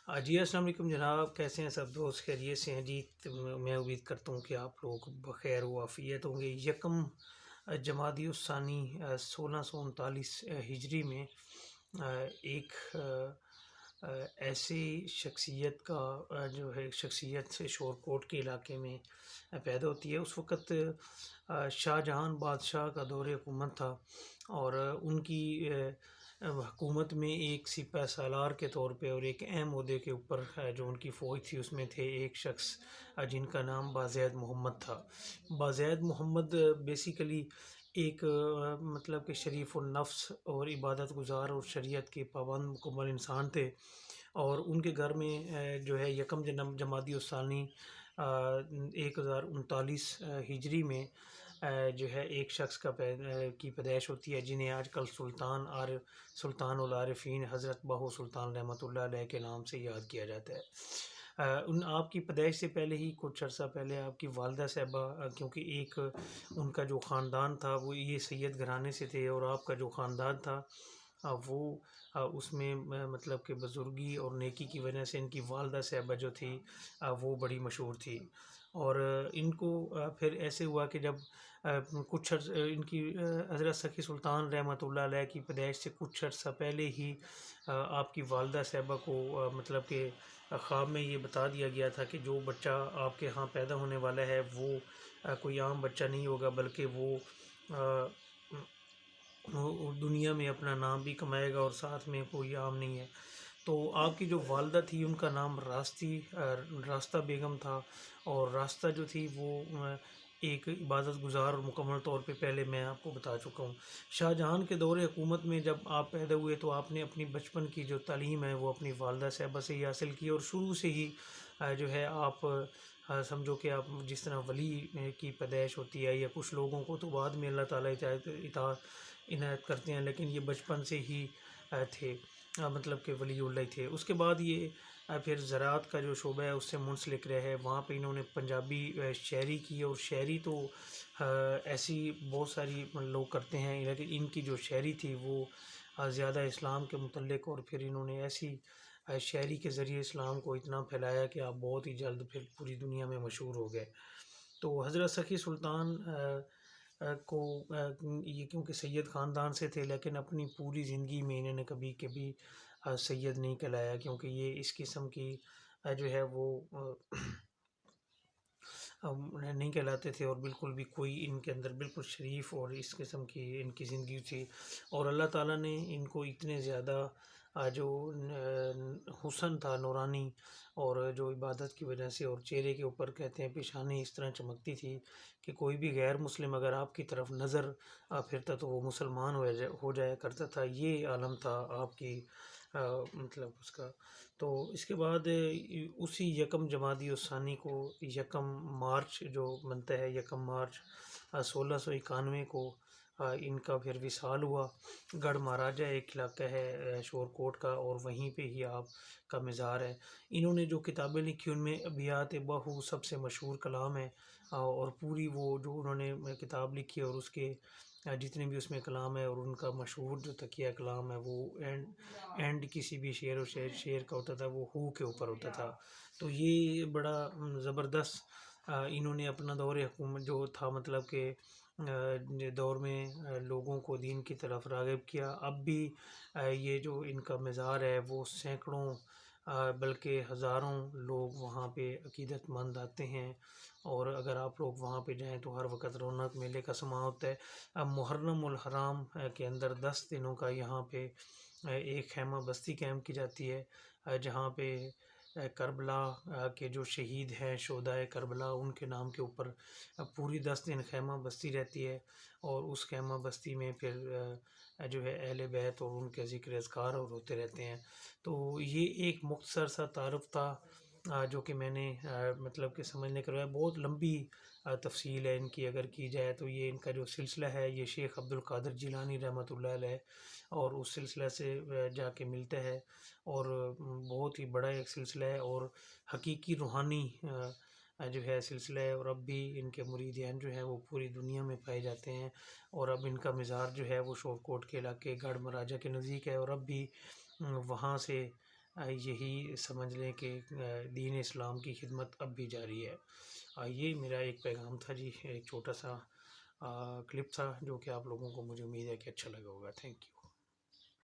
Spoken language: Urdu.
جی السلام علیکم جناب، کیسے ہیں سب دوست؟ خیریت سے ہیں جی؟ تو میں امید کرتا ہوں کہ آپ لوگ بخیر و عافیت ہوں گے۔ یکم جمادی الثانی 1639 ہجری میں ایک ایسی شخصیت کا جو ہے شخصیت سے شور کوٹ کے علاقے میں پیدا ہوتی ہے۔ اس وقت شاہ جہان بادشاہ کا دور حکومت تھا، اور ان کی حکومت میں ایک سپہ سالار کے طور پہ اور ایک اہم عہدے کے اوپر جو ان کی فوج تھی اس میں تھے ایک شخص جن کا نام بازید محمد تھا۔ بازید محمد بیسیکلی ایک مطلب کہ شریف النفس اور عبادت گزار اور شریعت کے پابند مکمل انسان تھے، اور ان کے گھر میں جو ہے یکم جمادی الثانی 1039 ہجری میں جو ہے ایک شخص کی پیدائش ہوتی ہے، جنہیں آج کل سلطان العارفین حضرت بہو سلطان رحمۃ اللہ علیہ کے نام سے یاد کیا جاتا ہے۔ آپ کی پیدائش سے پہلے ہی کچھ عرصہ پہلے آپ کی والدہ صاحبہ، کیونکہ ایک ان کا جو خاندان تھا وہ یہ سید گھرانے سے تھے، اور آپ کا جو خاندان تھا وہ اس میں مطلب کہ بزرگی اور نیکی کی وجہ سے ان کی والدہ صاحبہ جو تھی وہ بڑی مشہور تھی۔ اور ان کو پھر ایسے ہوا کہ جب کچھ ان کی حضرت سخی سلطان رحمۃ اللہ علیہ کی پیدائش سے کچھ عرصہ پہلے ہی آپ کی والدہ صاحبہ کو مطلب کہ خواب میں یہ بتا دیا گیا تھا کہ جو بچہ آپ کے ہاں پیدا ہونے والا ہے وہ کوئی عام بچہ نہیں ہوگا، بلکہ وہ دنیا میں اپنا نام بھی کمائے گا اور ساتھ میں کوئی عام نہیں ہے۔ تو آپ کی جو والدہ تھی ان کا نام راستہ بیگم تھا، اور راستہ جو تھی وہ ایک عبادت گزار اور مکمل طور پہ پہلے میں آپ کو بتا چکا ہوں۔ شاہ جہان کے دور حکومت میں جب آپ پیدا ہوئے تو آپ نے اپنی بچپن کی جو تعلیم ہے وہ اپنی والدہ صاحبہ سے ہی حاصل کی، اور شروع سے ہی جو ہے آپ سمجھو کہ آپ جس طرح ولی کی پیدائش ہوتی ہے، یا کچھ لوگوں کو تو بعد میں اللہ تعالیٰ عنایت کرتے ہیں، لیکن یہ بچپن سے ہی تھے، مطلب کہ ولی اللہ تھے۔ اس کے بعد یہ پھر زراعت کا جو شعبہ ہے اس سے منسلک رہے، وہاں پہ انہوں نے پنجابی شاعری کی، اور شاعری تو ایسی بہت ساری لوگ کرتے ہیں، لیکن ان کی جو شاعری تھی وہ زیادہ اسلام کے متعلق، اور پھر انہوں نے ایسی شاعری کے ذریعے اسلام کو اتنا پھیلایا کہ آپ بہت ہی جلد پھر پوری دنیا میں مشہور ہو گئے۔ تو حضرت سخی سلطان کو یہ کیونکہ سید خاندان سے تھے، لیکن اپنی پوری زندگی میں انہوں نے کبھی سید نہیں کہلایا، کیونکہ یہ اس قسم کی جو ہے وہ نہیں کہلاتے تھے، اور بالکل بھی کوئی ان کے اندر بالکل شریف اور اس قسم کی ان کی زندگی تھی۔ اور اللہ تعالیٰ نے ان کو اتنے زیادہ جو حسن تھا نورانی، اور جو عبادت کی وجہ سے، اور چہرے کے اوپر کہتے ہیں پیشانی اس طرح چمکتی تھی کہ کوئی بھی غیر مسلم اگر آپ کی طرف نظر پھرتا تو وہ مسلمان ہو جایا کرتا تھا۔ یہ عالم تھا آپ کی مطلب اس کا۔ تو اس کے بعد اسی یکم جمادی الثانی کو یکم مارچ جو بنتا ہے، یکم مارچ 1691 کو ان کا پھر وصال ہوا۔ گڑھ مہاراجہ ایک علاقہ ہے شور کوٹ کا، اور وہیں پہ ہی آپ کا مزار ہے۔ انہوں نے جو کتابیں لکھی ان میں ابیات بہو سب سے مشہور کلام ہے، اور پوری وہ جو انہوں نے کتاب لکھی اور اس کے جتنے بھی اس میں کلام ہے، اور ان کا مشہور جو تکیہ کلام ہے وہ اینڈ کسی بھی شعر و شعر کا ہوتا تھا وہ ہو کے اوپر ہوتا تھا۔ تو یہ بڑا زبردست انہوں نے اپنا دور حکومت جو تھا، مطلب کہ دور میں لوگوں کو دین کی طرف راغب کیا۔ اب بھی یہ جو ان کا مزار ہے وہ سینکڑوں بلکہ ہزاروں لوگ وہاں پہ عقیدت مند آتے ہیں، اور اگر آپ لوگ وہاں پہ جائیں تو ہر وقت رونق میلے کا سماں ہوتا ہے۔ اب محرم الحرام کے اندر 10 دنوں کا یہاں پہ ایک خیمہ بستی قائم کی جاتی ہے، جہاں پہ کربلا کے جو شہید ہیں شہدائے کربلا ان کے نام کے اوپر پوری 10 دن خیمہ بستی رہتی ہے، اور اس خیمہ بستی میں پھر جو ہے اہل بیت اور ان کے ذکر اذکار اور ہوتے رہتے ہیں۔ تو یہ ایک مختصر سا تعارف تھا جو کہ میں نے مطلب کہ سمجھنے کروایا۔ بہت لمبی تفصیل ہے ان کی، اگر کی جائے تو یہ ان کا جو سلسلہ ہے یہ شیخ عبد القادر جیلانی رحمۃ اللہ علیہ اور اس سلسلہ سے جا کے ملتا ہے، اور بہت ہی بڑا ایک سلسلہ ہے، اور حقیقی روحانی جو ہے سلسلہ ہے، اور اب بھی ان کے مریدین جو ہیں وہ پوری دنیا میں پائے جاتے ہیں۔ اور اب ان کا مزار جو ہے وہ شور کوٹ کے علاقے گڑھ مہاراجہ کے نزدیک ہے، اور اب بھی وہاں سے یہی سمجھ لیں کہ دین اسلام کی خدمت اب بھی جاری ہے۔ یہ میرا ایک پیغام تھا جی، ایک چھوٹا سا کلپ تھا جو کہ آپ لوگوں کو مجھے امید ہے کہ اچھا لگا ہوگا۔ Thank you.